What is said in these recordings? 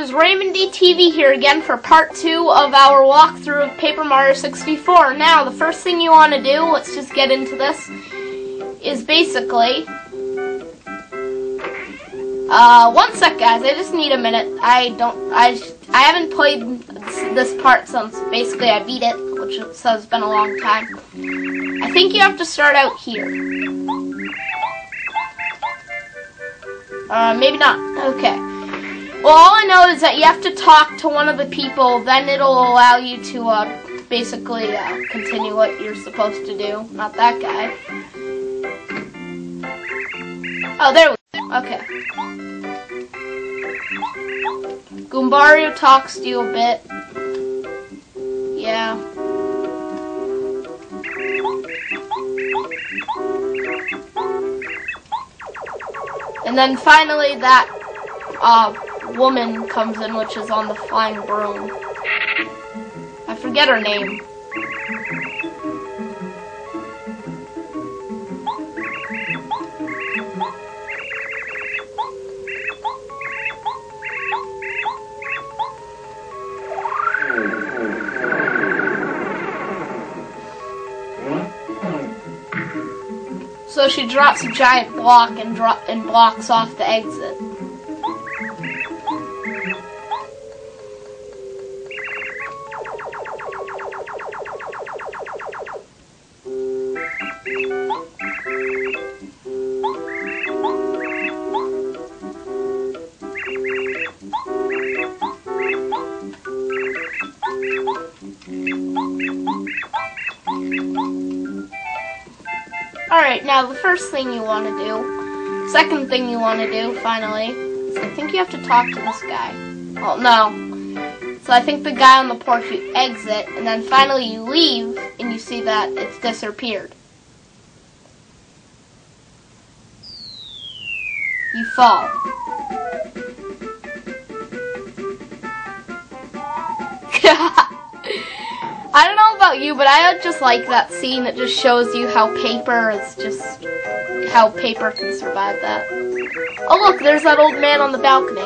is Raymond DTV here again for part 2 of our walkthrough of Paper Mario 64. Now, the first thing you want to do, let's just get into this, is basically... one sec guys, I just need a minute. I haven't played this part since basically I beat it, which has been a long time. I think you have to start out here. Maybe not. Okay. Well, all I know is that you have to talk to one of the people, then it'll allow you to, basically, continue what you're supposed to do. Not that guy. Oh, there we go. Okay. Goombario talks to you a bit. Yeah. And then finally that woman comes in, which is on the flying broom. I forget her name. So she drops a giant block and blocks off the exit. Alright, now the first thing you want to do, second thing you want to do, finally, is I think you have to talk to this guy. Well, no. So I think the guy on the porch, you exit, and then finally you leave, and you see that it's disappeared. You fall. I don't know about you, but I just like that scene that just shows you how paper can survive that. Oh look, there's that old man on the balcony.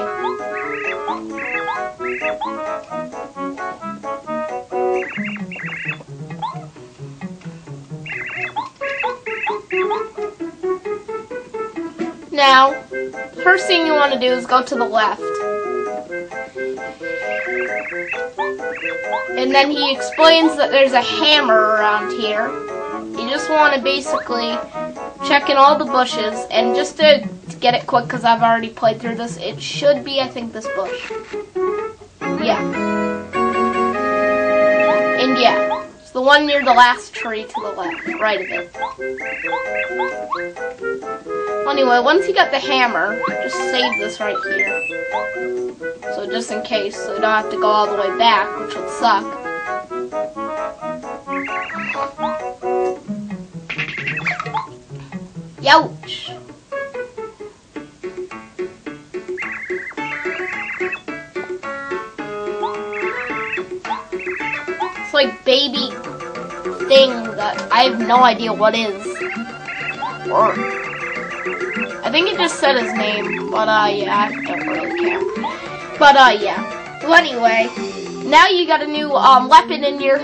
Now, the first thing you want to do is go to the left. And then he explains that there's a hammer around here. You just want to basically check in all the bushes, and just to get it quick because I've already played through this, it should be, I think, this bush. Yeah. And yeah, it's the one near the last tree to the left, right of it. Anyway, once you got the hammer, just save this right here. So just in case, so you don't have to go all the way back, which would suck. Youch! It's like baby thing that I have no idea what is. Or I think it just said his name, but yeah, I don't really care. But yeah. So anyway, now you got a new weapon in your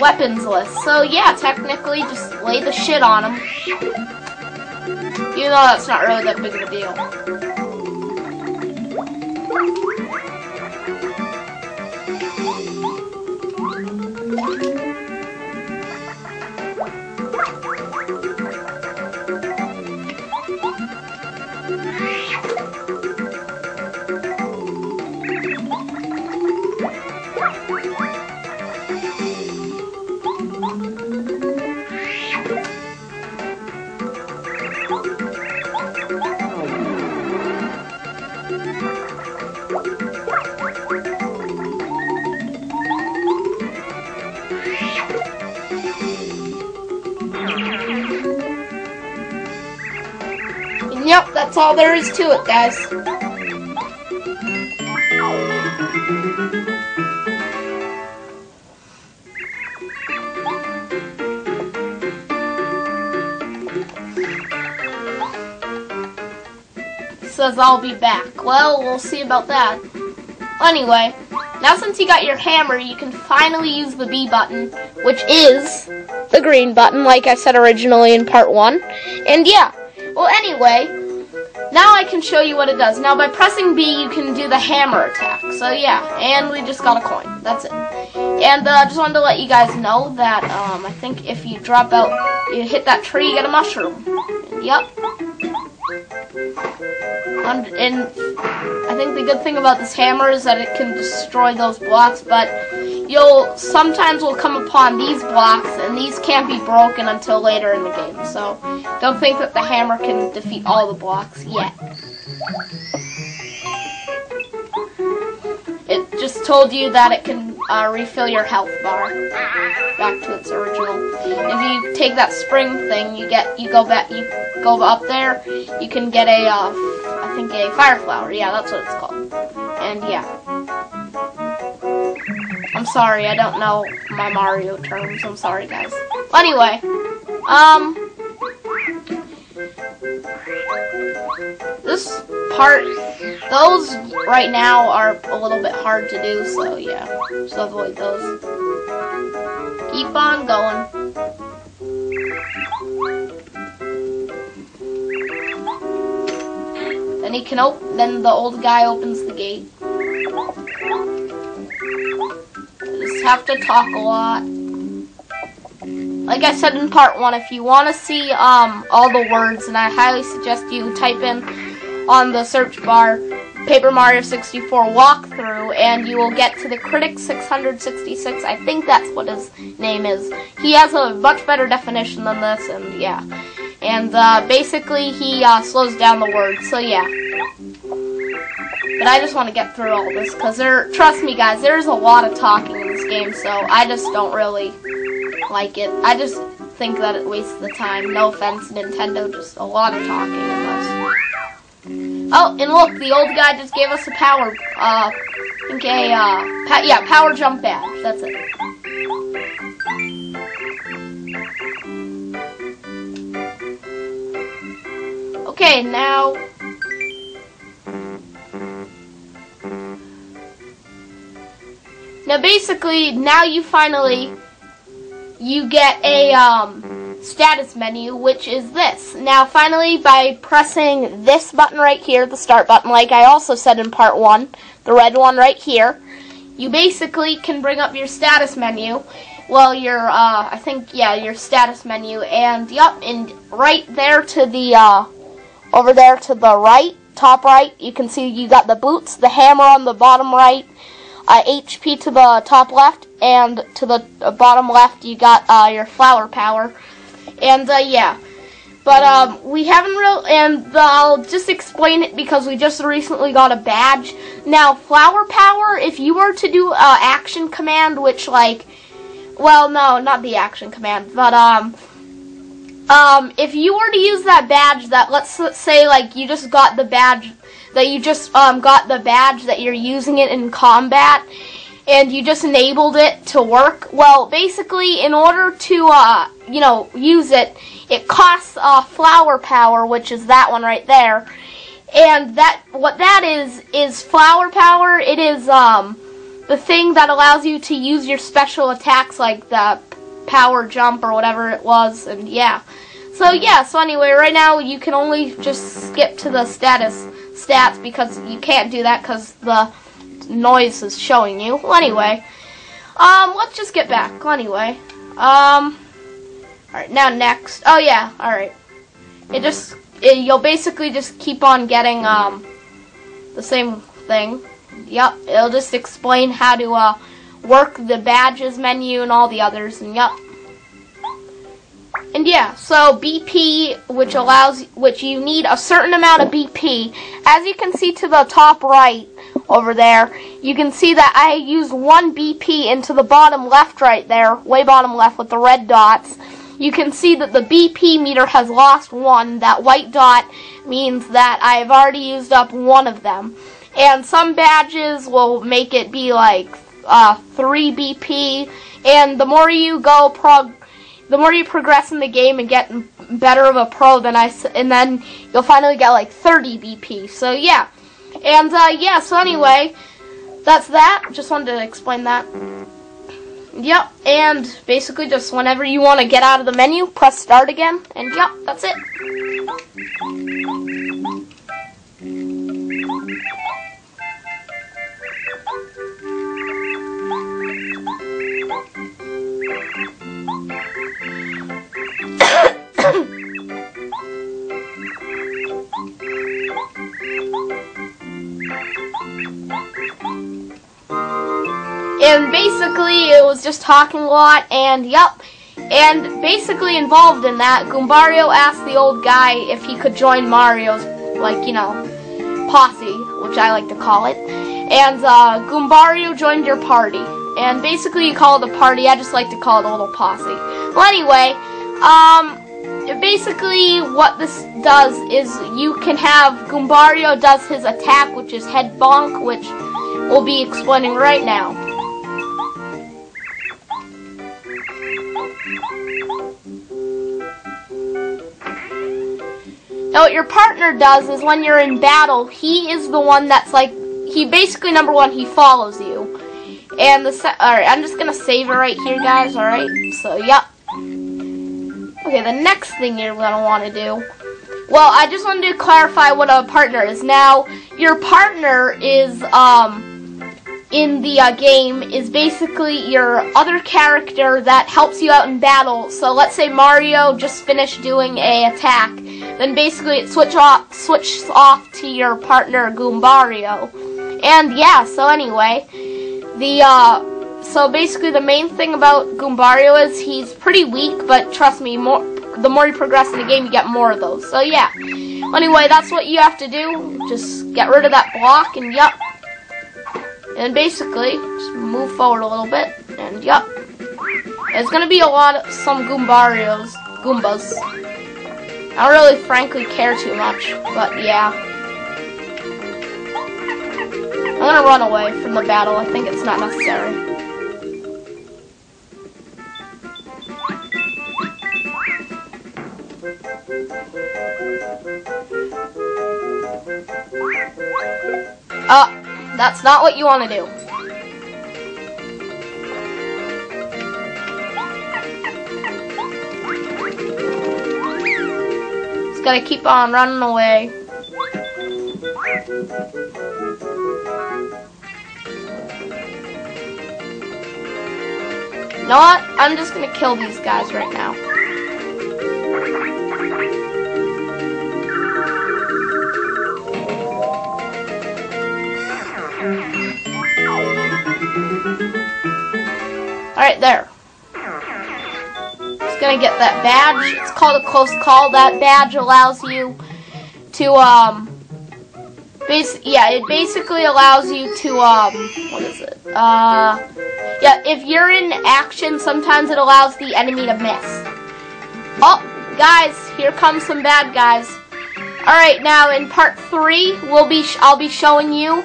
weapons list. So yeah, technically just lay the shit on him. Even though that's not really that big of a deal. Yep, that's all there is to it, guys. says I'll be back. Well, we'll see about that. Anyway, now since you got your hammer, you can finally use the B button, which is the green button, like I said originally in part 1. And yeah, well anyway, now I can show you what it does. Now by pressing B, you can do the hammer attack. So yeah, and we just got a coin. That's it. And just wanted to let you guys know that I think if you drop out, you hit that tree, you get a mushroom. Yep. And I think the good thing about this hammer is that it can destroy those blocks, but you'll sometimes will come upon these blocks, and these can't be broken until later in the game. So don't think that the hammer can defeat all the blocks yet. It just told you that it can refill your health bar back to its original. If you take that spring thing, you go up there, you can get a I think a fire flower. Yeah, that's what it's called. And yeah, I'm sorry, I don't know my Mario terms. I'm sorry, guys. Anyway, this part, those right now are a little bit hard to do, so yeah, just avoid those. Keep on going. Then he can then the old guy opens the gate. Just have to talk a lot. Like I said in part 1, if you want to see all the words, and I highly suggest you type in on the search bar Paper Mario 64 walkthrough, and you will get to the Critic 666. I think that's what his name is. He has a much better definition than this, and yeah. And basically he slows down the words, so yeah. But I just want to get through all this, because trust me guys, there's a lot of talking in this game, so I just don't really like it. I just think that it wastes the time. No offense, Nintendo, just a lot of talking in this. Oh, and look, the old guy just gave us a power, power jump badge. That's it. Okay, now basically, now you get a status menu, which is this. Now finally, by pressing this button right here, the start button, like I also said in part 1, the red one right here, you basically can bring up your status menu. Well, your I think, yeah, your status menu, and yep, and right there to the over there to the right, top right, you can see you got the boots, the hammer on the bottom right, HP to the top left, and to the bottom left you got your flower power. And yeah, but we haven't and I'll just explain it because we just recently got a badge. Now, flower power, if you were to do action command, which like, well, no, not the action command, but if you were to use that badge, that let's say like you just got the badge that you're using it in combat, and you just enabled it to work. Well, basically, in order to use it, it costs flower power, which is that one right there. And what that is flower power. It is the thing that allows you to use your special attacks, like the power jump or whatever it was, and yeah. So yeah, so anyway, right now you can only just skip to the stats because you can't do that because the noise is showing you. Well, anyway, let's just get back. Anyway, alright, now next. Oh yeah, alright. You'll basically just keep on getting the same thing. Yep, it'll just explain how to work the badges menu and all the others, and yep. And yeah, so BP, which you need a certain amount of BP. As you can see to the top right over there, you can see that I used 1 BP into the bottom left right there, way bottom left with the red dots. You can see that the BP meter has lost 1. That white dot means that I've already used up 1 of them. And some badges will make it be like 3 BP, and the more you go the more you progress in the game and get better of a pro, and then you'll finally get like 30 BP. So yeah, and yeah. So anyway, that's that. Just wanted to explain that. Yep, and basically just whenever you want to get out of the menu, press start again, and yep, that's it. And basically, it was just talking a lot, and yep. And basically involved in that, Goombario asked the old guy if he could join Mario's, like, you know, posse, which I like to call it. And Goombario joined your party. And basically you call it a party, I just like to call it a little posse. Well, anyway, basically what this does is you can have Goombario does his attack, which is Head Bonk, which we'll be explaining right now. Now what your partner does is when you're in battle, he is the one that's like, he basically, number one, he follows you. And alright, I'm just gonna save it right here, guys, alright? So, yep. Okay, the next thing you're gonna want to do, well, I just wanted to clarify what a partner is. Now, your partner is, in the game, is basically your other character that helps you out in battle. So, let's say Mario just finished doing a attack, then basically it switches off to your partner, Goombario. And yeah, so anyway, so basically the main thing about Goombario is he's pretty weak, but trust me, the more you progress in the game, you get more of those. So yeah. Anyway, that's what you have to do. Just get rid of that block, and yup. And basically, just move forward a little bit, and yup. There's gonna be some Goombas. I don't really, frankly, care too much, but yeah. I'm gonna run away from the battle. I think it's not necessary. That's not what you want to do. Just gotta keep on running away. You know what? I'm just gonna kill these guys right now. Alright, there. Just gonna get that badge. It's called a close call. That badge allows you to, it basically allows you to, what is it? Yeah, if you're in action, sometimes it allows the enemy to miss. Oh, guys, here comes some bad guys. Alright, now in part 3, I'll be showing you,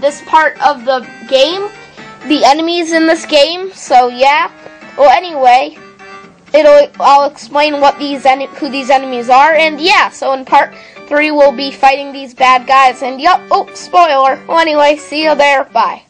this part of the game, the enemies in this game, so yeah. Well, anyway, I'll explain who these enemies are, and yeah, so in part 3, we'll be fighting these bad guys, and yup, oh, spoiler. Well, anyway, see you there, bye.